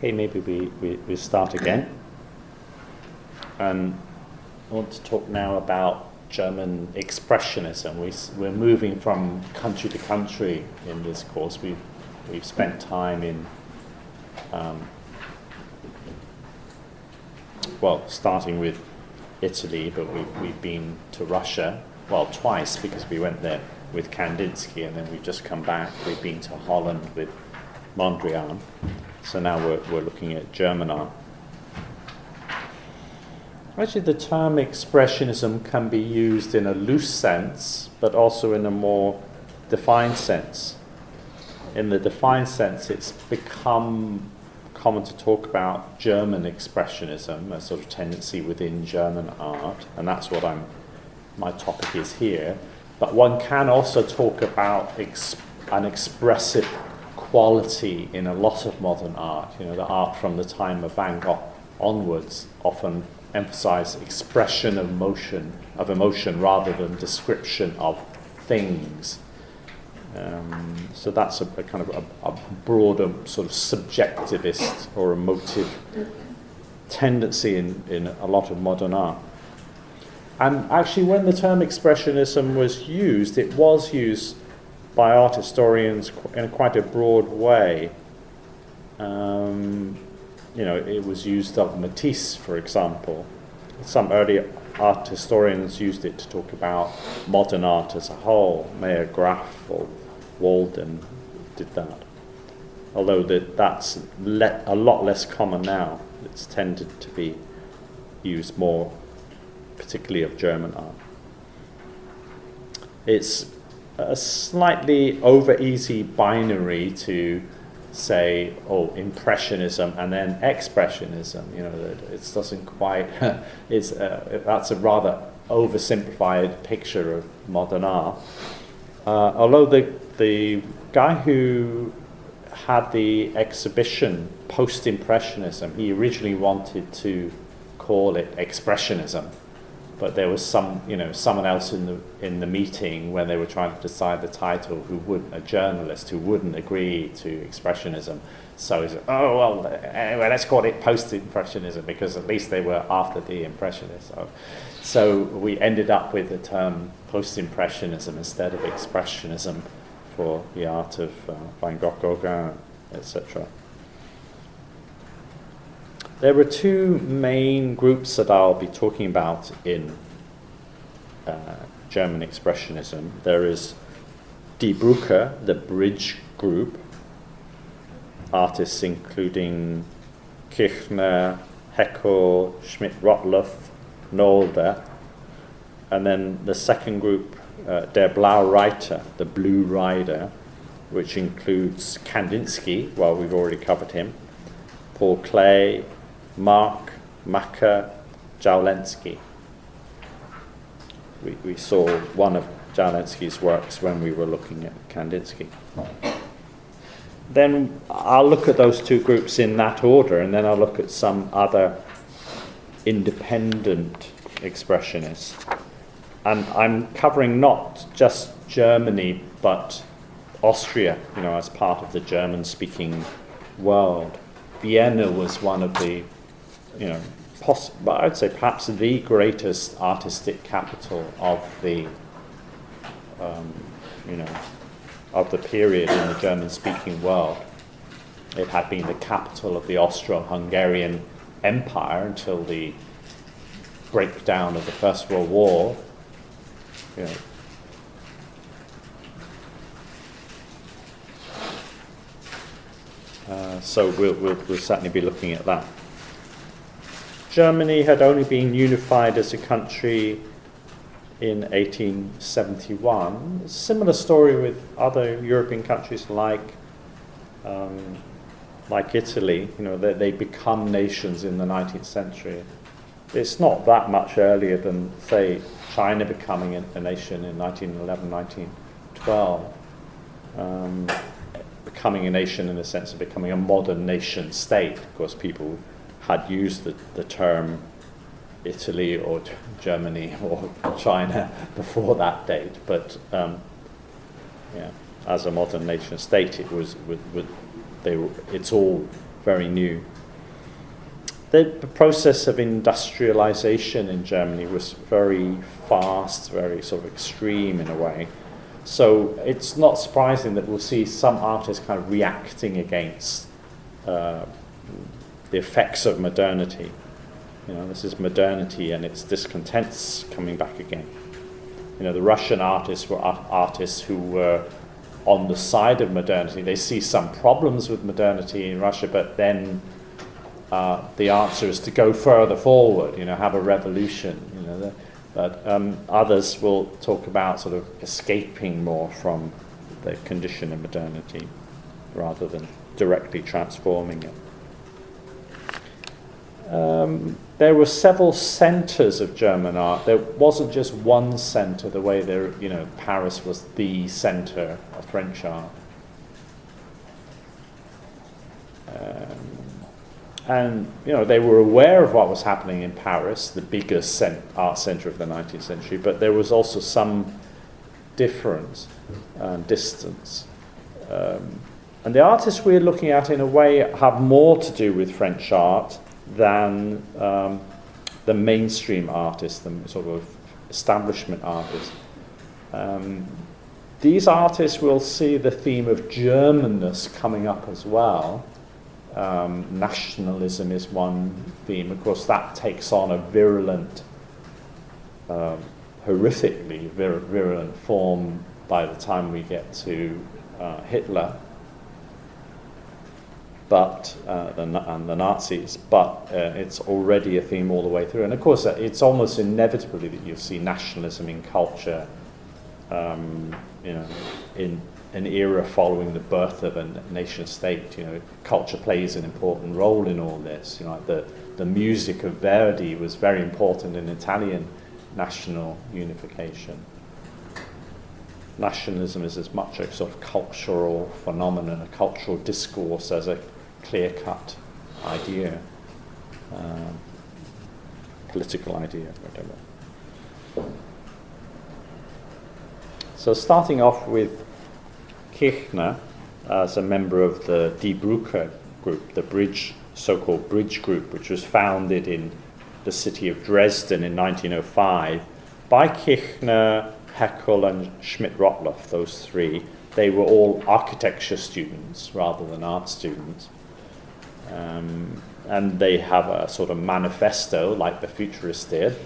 Okay, maybe we start again. And I want to talk now about German Expressionism. We're moving from country to country in this course. We've spent time in, starting with Italy, but we've been to Russia, twice, because we went there with Kandinsky, and then we've just come back. We've been to Holland with Mondrian. So now we're looking at German art. Actually, the term expressionism can be used in a loose sense, but also in a more defined sense. In the defined sense, it's become common to talk about German expressionism, a sort of tendency within German art, and that's what my topic is here. But one can also talk about an expressive quality in a lot of modern art. You know, the art from the time of Van Gogh onwards often emphasize expression of emotion rather than description of things. So that's a kind of a broader sort of subjectivist or emotive tendency in a lot of modern art. And actually, when the term expressionism was used, it was used by art historians in quite a broad way. It was used of Matisse, for example. Some early art historians used it to talk about modern art as a whole. Meyer Graf or Walden did that. Although that's a lot less common now. It's tended to be used more, particularly of German art. It's a slightly over-easy binary to say, impressionism and then expressionism. It doesn't quite. That's a rather oversimplified picture of modern art. Although the guy who had the exhibition post-impressionism, he originally wanted to call it expressionism. But there was someone else in the meeting when they were trying to decide the title a journalist who wouldn't agree to expressionism. So he said, anyway, let's call it post-impressionism, because at least they were after the impressionists. So we ended up with the term post-impressionism instead of expressionism for the art of Van Gogh, Gauguin, etc. There are two main groups that I'll be talking about in German Expressionism. There is Die Brucke, the bridge group, artists including Kirchner, Heckel, Schmidt-Rottluff, Nolde, and then the second group, Der Blaue Reiter, the Blue Rider, which includes Kandinsky, we've already covered him, Paul Klee, Mark, Macker, Jawlensky. We saw one of Jawlensky's works when we were looking at Kandinsky. Then I'll look at those two groups in that order, and then I'll look at some other independent expressionists. And I'm covering not just Germany, but Austria, as part of the German-speaking world. Vienna was one of the I'd say perhaps the greatest artistic capital of the period in the German-speaking world. It had been the capital of the Austro-Hungarian Empire until the breakdown of the First World War. So we'll certainly be looking at that. Germany had only been unified as a country in 1871. Similar story with other European countries like Italy. They become nations in the 19th century. It's not that much earlier than, say, China becoming a nation in 1911, 1912. Becoming a nation in the sense of becoming a modern nation state. Of course, people had used the term Italy or Germany or China before that date, but as a modern nation state, it's all very new. The process of industrialization in Germany was very fast, very sort of extreme in a way. So it's not surprising that we'll see some artists kind of reacting against the effects of modernity. You know, this is modernity and its discontents coming back again. You know, the Russian artists were artists who were on the side of modernity. They see some problems with modernity in Russia, but then the answer is to go further forward, you know, have a revolution, you know. But others will talk about sort of escaping more from the condition of modernity rather than directly transforming it. There were several centres of German art. There wasn't just one centre, the way there, you know, Paris was the centre of French art. And, you know, they were aware of what was happening in Paris, the biggest art centre of the 19th century, but there was also some difference and distance. And the artists we're looking at, in a way, have more to do with French art than the mainstream artists, the sort of establishment artists. These artists will see the theme of Germanness coming up as well. Nationalism is one theme. Of course, that takes on a virulent, horrifically virulent form by the time we get to Hitler. But and the Nazis, but it's already a theme all the way through. And of course, it's almost inevitably that you'll see nationalism in culture, you know, in an era following the birth of a nation state. You know, culture plays an important role in all this. You know, like the music of Verdi was very important in Italian national unification. Nationalism is as much a sort of cultural phenomenon, a cultural discourse, as a clear-cut idea, political idea, whatever. So starting off with Kirchner as a member of the Die Brucke group, the so-called bridge group, which was founded in the city of Dresden in 1905 by Kirchner, Haeckel and Schmidt-Rottluff, those three. They were all architecture students rather than art students. And they have a sort of manifesto like the Futurists did.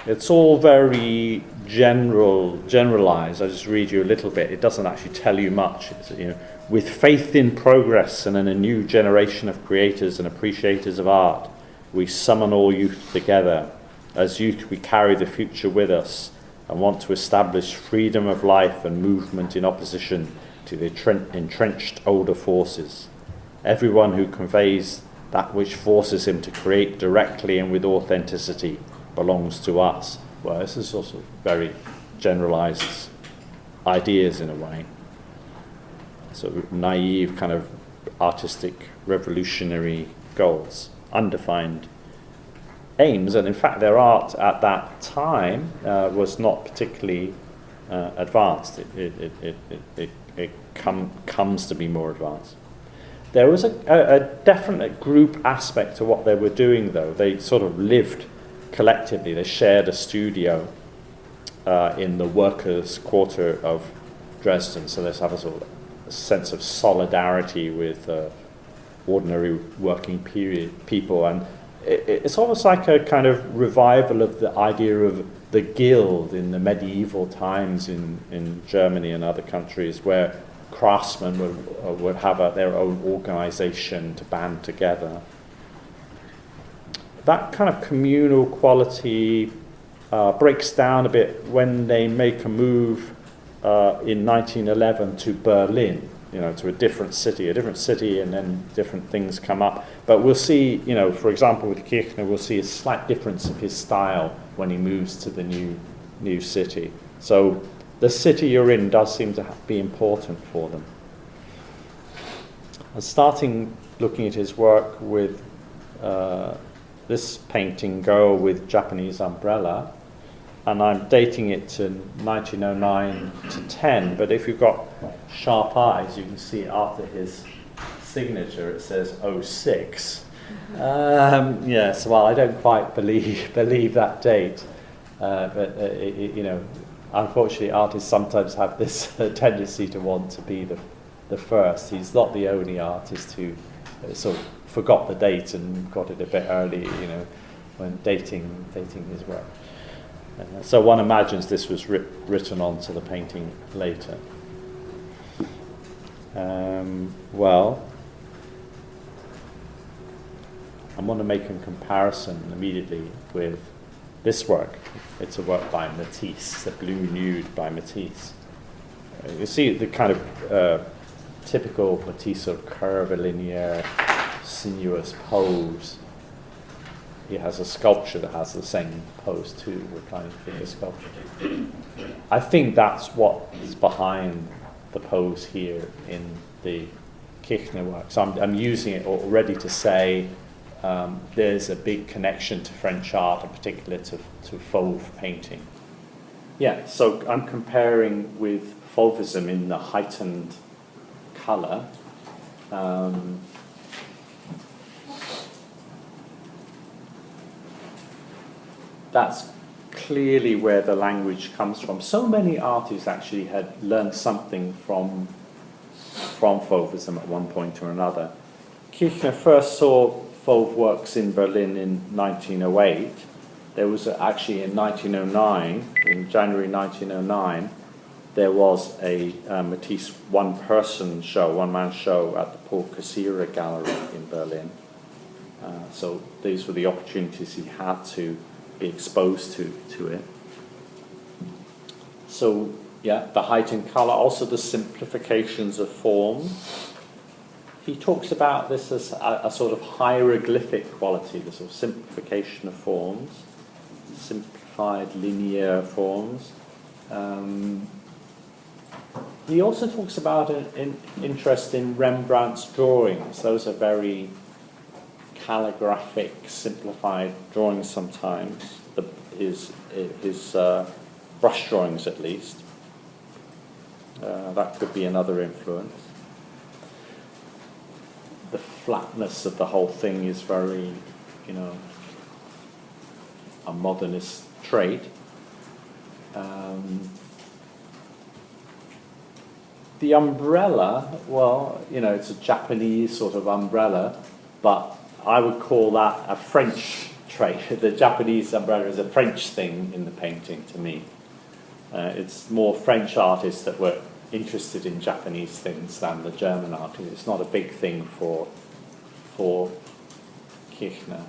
It's all very generalized. I'll just read you a little bit. It doesn't actually tell you much. It's, you know, with faith in progress and in a new generation of creators and appreciators of art, we summon all youth together. As youth, we carry the future with us and want to establish freedom of life and movement in opposition to the entrenched older forces. Everyone who conveys that which forces him to create directly and with authenticity belongs to us. Well, this is also very generalized ideas in a way. Sort of naive kind of artistic revolutionary goals, undefined aims, and in fact their art at that time was not particularly advanced. It comes to be more advanced. There was a definite group aspect to what they were doing, though. They sort of lived collectively. They shared a studio in the workers' quarter of Dresden, so they have a sort of a sense of solidarity with ordinary working people, and it's almost like a kind of revival of the idea of the guild in the medieval times in Germany and other countries, where craftsmen would have their own organization to band together. That kind of communal quality breaks down a bit when they make a move in 1911 to Berlin, you know, to a different city, and then different things come up. But we'll see, you know, for example, with Kirchner, we'll see a slight difference of his style when he moves to the new city. So the city you're in does seem to be important for them. And starting looking at his work with this painting, Girl with Japanese Umbrella, and I'm dating it to 1909 to 10, but if you've got sharp eyes, you can see after his signature, it says 06. Yes, well, I don't quite believe that date, but unfortunately, artists sometimes have this tendency to want to be the first. He's not the only artist who sort of forgot the date and got it a bit early, when dating his work. So one imagines this was written onto the painting later. Well, I want to make a comparison immediately with this work. It's a work by Matisse, The Blue Nude by Matisse. You see the kind of typical Matisse sort of curvilinear, sinuous pose. He has a sculpture that has the same pose too, reclining figure sculpture. I think that's what's behind the pose here in the Kirchner work. So I'm using it already to say there's a big connection to French art, in particular to Fauve painting. Yeah, so I'm comparing with Fauvism in the heightened colour. That's clearly where the language comes from. So many artists actually had learned something from Fauvism at one point or another. Kirchner first saw Fauve works in Berlin in 1908. There was actually in 1909, in January 1909, there was a Matisse one-man show at the Paul Cassirer Gallery in Berlin. So these were the opportunities he had to be exposed to it. So yeah, the heightened colour, also the simplifications of form. He talks about this as a sort of hieroglyphic quality, the sort of simplification of forms, simplified linear forms. He also talks about an interest in Rembrandt's drawings. Those are very calligraphic, simplified drawings sometimes, his brush drawings at least. That could be another influence. The flatness of the whole thing is very, a modernist trait. The umbrella, well, it's a Japanese sort of umbrella, but I would call that a French trait. The Japanese umbrella is a French thing in the painting to me. It's more French artists that were interested in Japanese things than the German artists. It's not a big thing for Kirchner.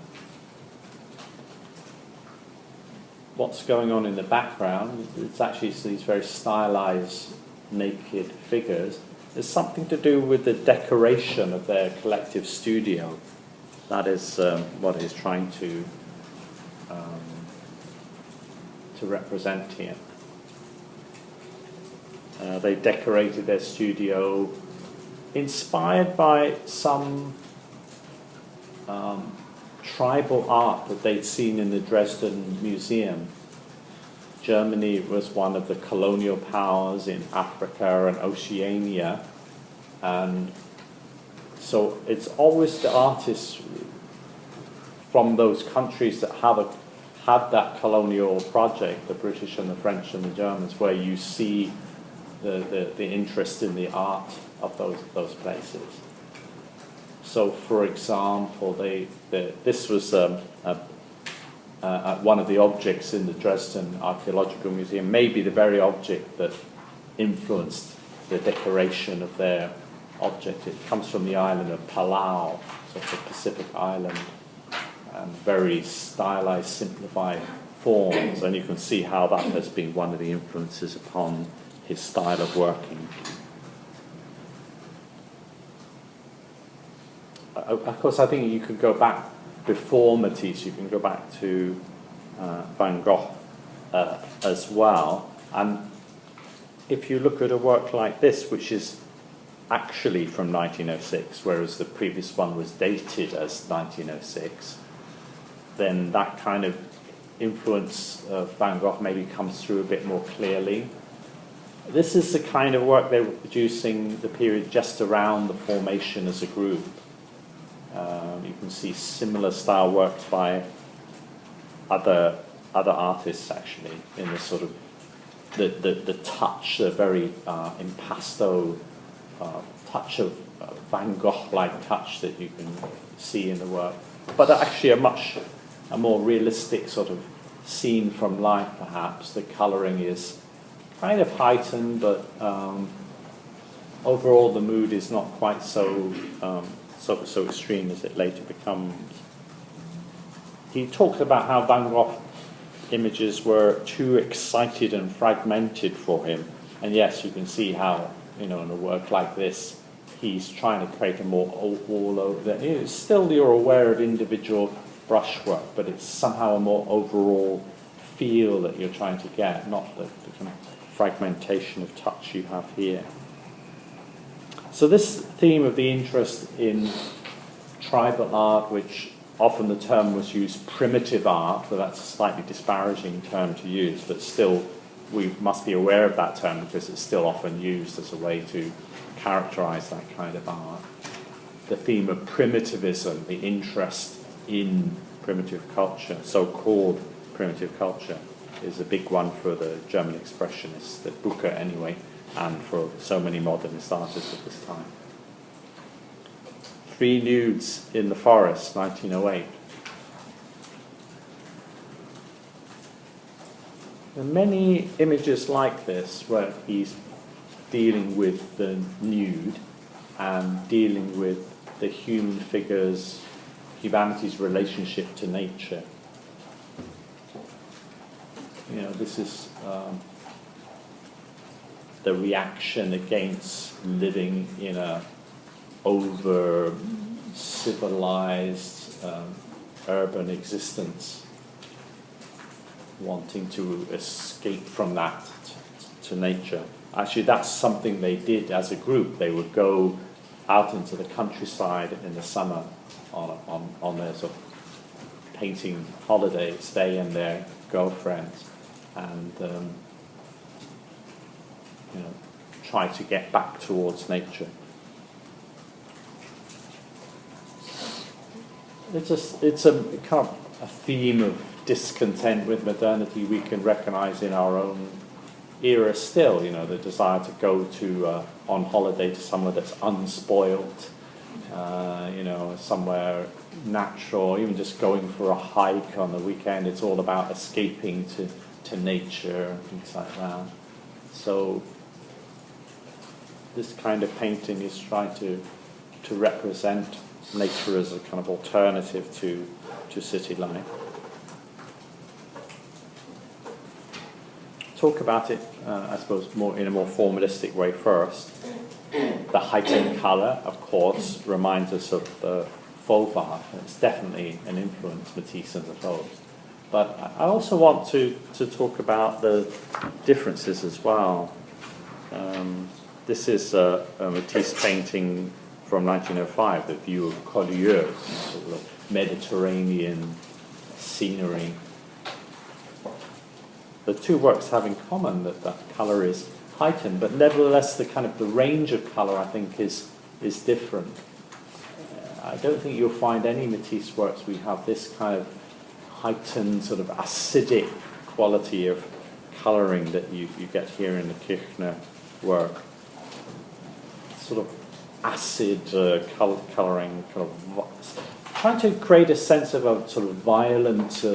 What's going on in the background, it's actually these very stylized naked figures. There's something to do with the decoration of their collective studio. That is what he's trying to represent here. They decorated their studio, inspired by some tribal art that they'd seen in the Dresden Museum. Germany was one of the colonial powers in Africa and Oceania, and so it's always the artists from those countries that had that colonial project, the British and the French and the Germans, where you see the interest in the art of those places. So, for example, this was one of the objects in the Dresden Archaeological Museum, maybe the very object that influenced the decoration of their object. It comes from the island of Palau, so it's a Pacific island, and very stylized, simplified forms, and you can see how that has been one of the influences upon his style of working. Of course, I think you could go back before Matisse, you can go back to Van Gogh as well, and if you look at a work like this, which is actually from 1906, whereas the previous one was dated as 1906, then that kind of influence of Van Gogh maybe comes through a bit more clearly. This is the kind of work they were producing the period just around the formation as a group. You can see similar style works by other artists actually in the sort of the touch, the very impasto touch of Van Gogh-like touch that you can see in the work, but actually a more realistic sort of scene from life perhaps. The colouring is kind of heightened, but overall the mood is not quite so extreme as it later becomes. He talked about how Van Gogh images were too excited and fragmented for him, and yes, you can see how, in a work like this, he's trying to create a more all over. Still, you're aware of individual brushwork, but it's somehow a more overall feel that you're trying to get, not the kind of fragmentation of touch you have here. So this theme of the interest in tribal art, which often the term was used primitive art, but that's a slightly disparaging term to use, but still we must be aware of that term because it's still often used as a way to characterize that kind of art. The theme of primitivism, the interest in primitive culture, so-called primitive culture, is a big one for the German Expressionists, the Brucke anyway, and for so many modernist artists of this time. Three Nudes in the Forest, 1908. There are many images like this where he's dealing with the nude and dealing with the human figures, humanity's relationship to nature. This is the reaction against living in a over-civilized urban existence, wanting to escape from that to nature. Actually, that's something they did as a group. They would go out into the countryside in the summer on their sort of painting holidays, they and their girlfriends, and try to get back towards nature. It's a kind of a theme of discontent with modernity we can recognize in our own era still. The desire to go to on holiday to somewhere that's unspoilt, somewhere natural, even just going for a hike on the weekend. It's all about escaping to nature and things like that. So this kind of painting is trying to represent nature as a kind of alternative to city life. Talk about it, I suppose, more in a more formalistic way first. The heightened colour, of course, reminds us of the Fauve art. It's definitely an influence, Matisse and the Fauve. But I also want to talk about the differences as well. This is a Matisse painting from 1905, the view of Collioure, sort of Mediterranean scenery. The two works have in common that colour is heightened, but nevertheless the range of colour, I think, is different. I don't think you'll find any Matisse works we have this kind of heightened sort of acidic quality of colouring that you get here in the Kirchner work. Sort of acid colouring, trying to create a sense of a sort of violent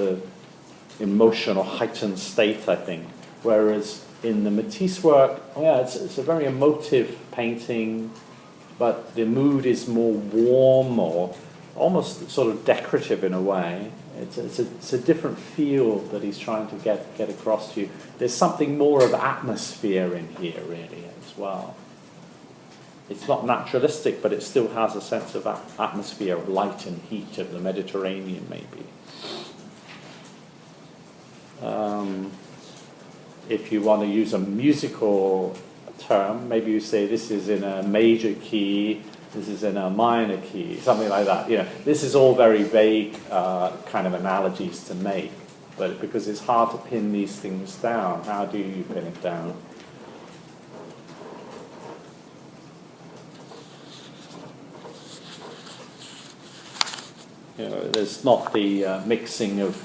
emotion or heightened state, I think. Whereas in the Matisse work, it's a very emotive painting, but the mood is more warm or almost sort of decorative in a way. It's a different feel that he's trying to get across to you. There's something more of atmosphere in here, really, as well. It's not naturalistic, but it still has a sense of atmosphere, of light and heat of the Mediterranean, maybe. If you want to use a musical term, maybe you say this is in a major key, this is in a minor key, something like that. This is all very vague kind of analogies to make, but because it's hard to pin these things down, how do you pin it down? there's not the mixing of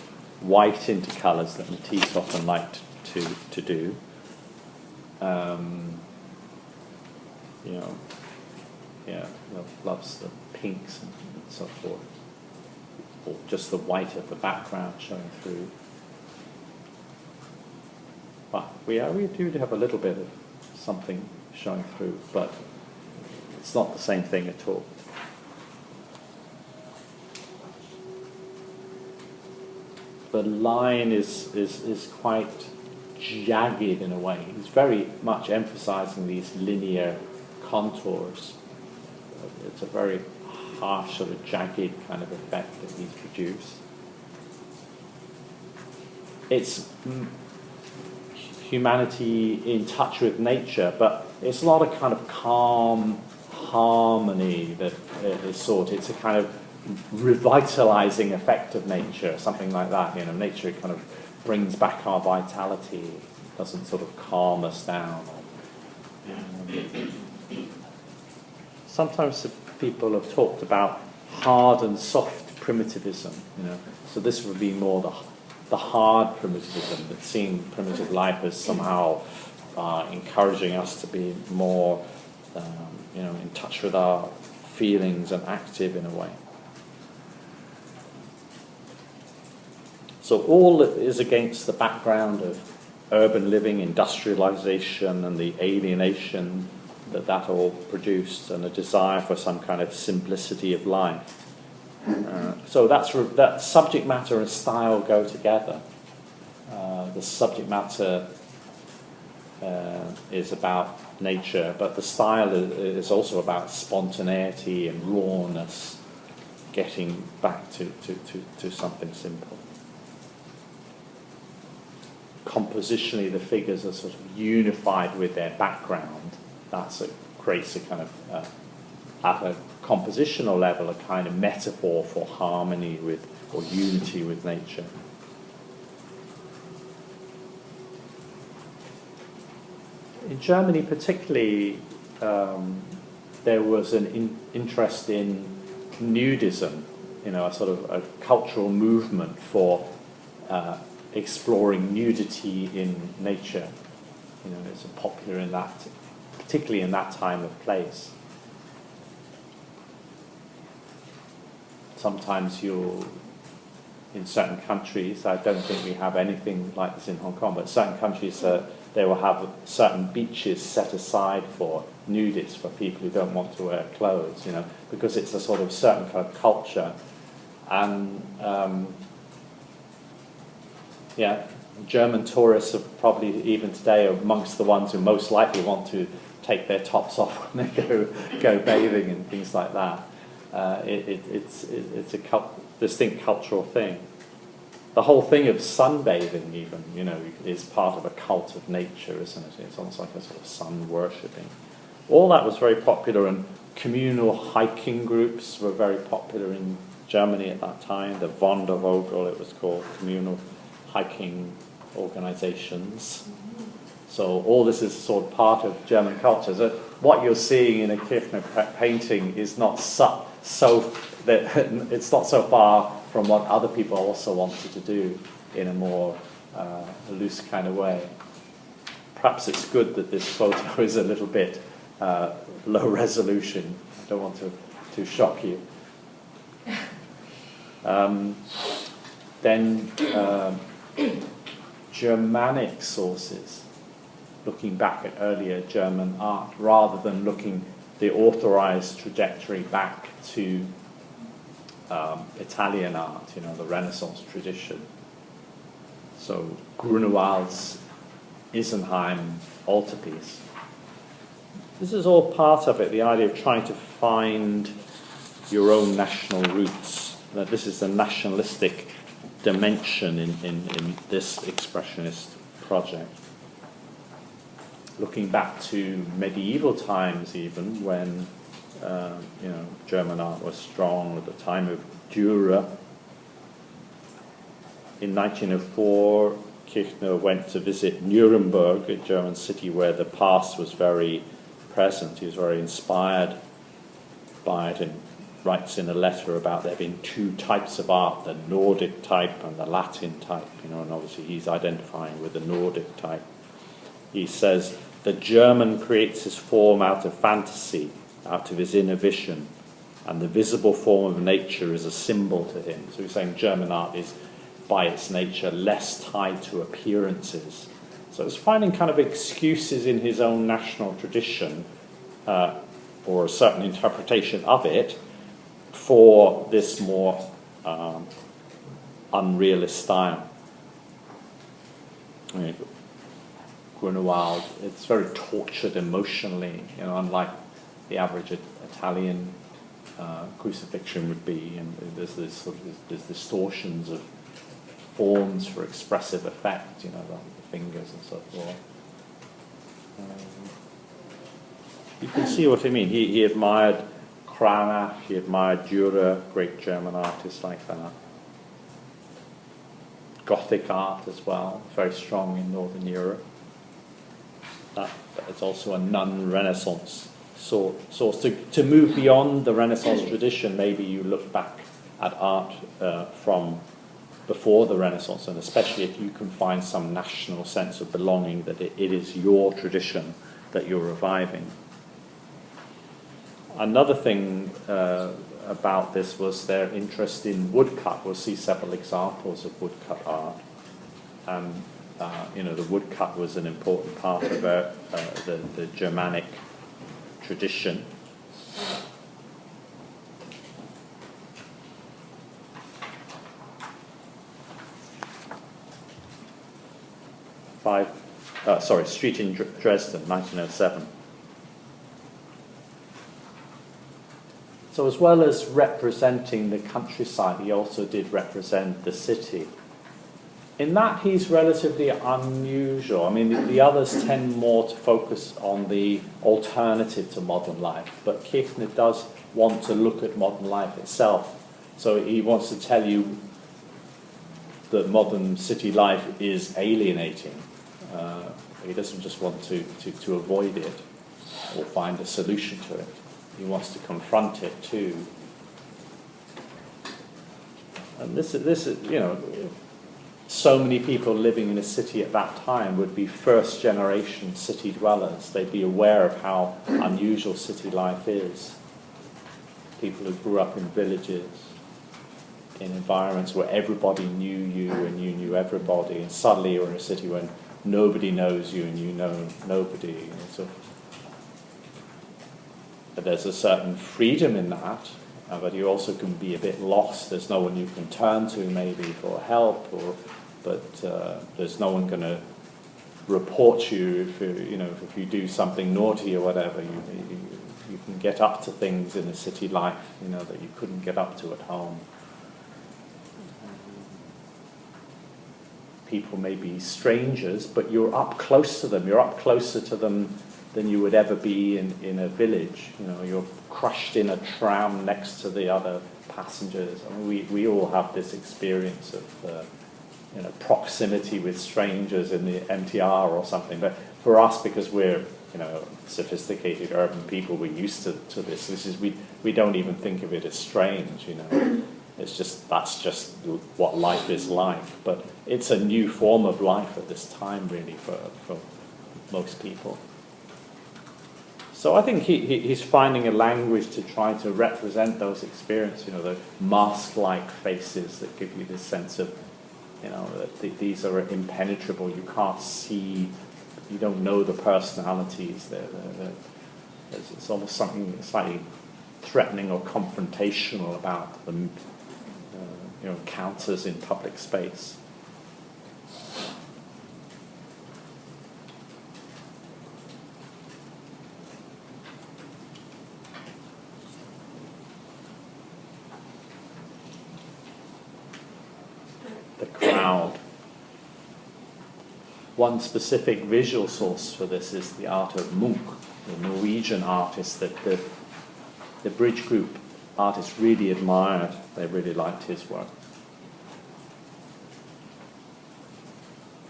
white into colours that Matisse often liked to do. Loves the pinks and so forth, or just the white of the background showing through. But we do have a little bit of something showing through, but it's not the same thing at all. The line is quite jagged in a way. He's very much emphasizing these linear contours. It's a very harsh, sort of jagged kind of effect that he's produced. It's humanity in touch with nature, but it's not a kind of calm harmony that is sought. It's a kind of revitalizing effect of nature, something like that. Nature kind of brings back our vitality, doesn't sort of calm us down. Sometimes people have talked about hard and soft primitivism, so this would be more the hard primitivism, that seeing primitive life as somehow encouraging us to be more in touch with our feelings and active in a way. So all is against the background of urban living, industrialization, and the alienation that all produced, and a desire for some kind of simplicity of life. So that subject matter and style go together. The subject matter is about nature, but the style is also about spontaneity and rawness, getting back to something simple. Compositionally, the figures are sort of unified with their background. That's creates a kind of, at a compositional level, a kind of metaphor for harmony with, or unity with nature. In Germany particularly, there was an interest in nudism, a sort of a cultural movement for exploring nudity in nature. It's popular in that, particularly in that time of place. Sometimes in certain countries, I don't think we have anything like this in Hong Kong, but certain countries, they will have certain beaches set aside for nudists, for people who don't want to wear clothes, because it's a sort of certain kind of culture. And German tourists are probably, even today, amongst the ones who most likely want to take their tops off when they go bathing and things like that. It's a distinct cultural thing. The whole thing of sunbathing, even, is part of a cult of nature, isn't it? It's almost like a sort of sun worshipping. All that was very popular, and communal hiking groups were very popular in Germany at that time. The Wandervogel, it was called, communal hiking organizations. So all this is sort of part of German culture. So what you're seeing in a Kirchner painting is not it's not so far from what other people also wanted to do in a more loose kind of way. Perhaps it's good that this photo is a little bit low resolution. I don't want to shock you. Then Germanic sources, looking back at earlier German art, rather than looking the authorized trajectory back to Italian art, the Renaissance tradition. So Grunewald's Isenheim altarpiece. This is all part of it, the idea of trying to find your own national roots. That this is the nationalistic dimension in this expressionist project. Looking back to medieval times, even when German art was strong, at the time of Dürer. In 1904, Kirchner went to visit Nuremberg, a German city where the past was very present. He was very inspired by it, and writes in a letter about there being two types of art, the Nordic type and the Latin type, and obviously he's identifying with the Nordic type. He says, the German creates his form out of fantasy, out of his inner vision, and the visible form of nature is a symbol to him. So he's saying German art is, by its nature, less tied to appearances. So it's finding kind of excuses in his own national tradition, or a certain interpretation of it, for this more unrealist style. Grunewald, it's very tortured emotionally, unlike the average Italian crucifixion would be, and there's distortions of forms for expressive effect, the fingers and so forth. You can see what I mean. He admired Cranach, he admired Dürer, great German artists like that. Gothic art as well, very strong in Northern Europe. That is also a non-Renaissance source. To move beyond the Renaissance tradition, maybe you look back at art from before the Renaissance, and especially if you can find some national sense of belonging, that it is your tradition that you're reviving. Another thing about this was their interest in woodcut. We'll see several examples of woodcut art. And, the woodcut was an important part of the Germanic tradition. Street in Dresden, 1907. So as well as representing the countryside, he also did represent the city. In that, he's relatively unusual. I mean, the others tend more to focus on the alternative to modern life, but Kirchner does want to look at modern life itself. So he wants to tell you that modern city life is alienating. He doesn't just want to avoid it or find a solution to it. He wants to confront it too. And this is, so many people living in a city at that time would be first-generation city dwellers. They'd be aware of how unusual city life is. People who grew up in villages, in environments where everybody knew you and you knew everybody, and suddenly you're in a city where nobody knows you and you know nobody. But there's a certain freedom in that, but you also can be a bit lost. There's no one you can turn to maybe for help, but there's no one going to report you if you do something naughty or whatever. You can get up to things in a city life that you couldn't get up to at home. People may be strangers, but you're up close to them. You're up closer to them than you would ever be in a village. You're crushed in a tram next to the other passengers. I mean, we all have this experience of proximity with strangers in the MTR or something. But for us, because we're sophisticated urban people, we're used to this. We don't even think of it as strange. That's just what life is like. But it's a new form of life at this time, really, for most people. So I think he's finding a language to try to represent those experiences, the mask-like faces that give you this sense of, that these are impenetrable. You can't see, you don't know the personalities. It's almost something slightly threatening or confrontational about them. Encounters in public space. The crowd. One specific visual source for this is the art of Munch, the Norwegian artist that the Bridge Group artists really admired. They really liked his work.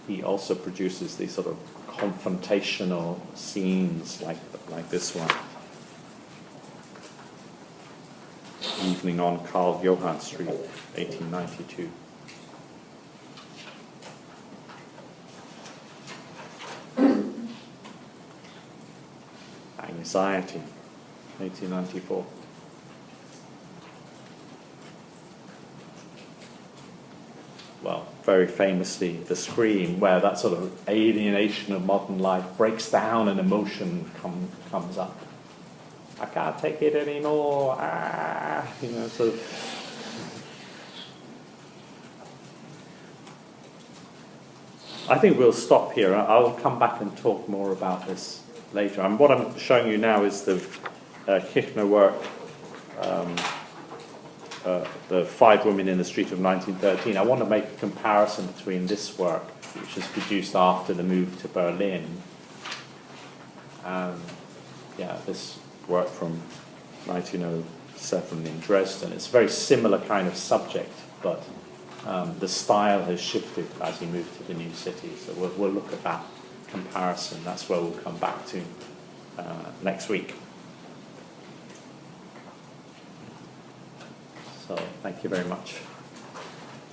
He also produces these sort of confrontational scenes like this one. Evening on Karl Johann Street, 1892. Anxiety, 1894. Well, very famously, The Scream, where that sort of alienation of modern life breaks down and emotion comes up. I can't take it anymore. Sort of. I think we'll stop here. I'll come back and talk more about this later. And what I'm showing you now is the Kirchner work, The Five Women in the Street of 1913. I want to make a comparison between this work, which was produced after the move to Berlin, and this work from 1907 in Dresden. It's a very similar kind of subject, but the style has shifted as he moved to the new city. So we'll look at that comparison. That's where we'll come back to next week. So thank you very much.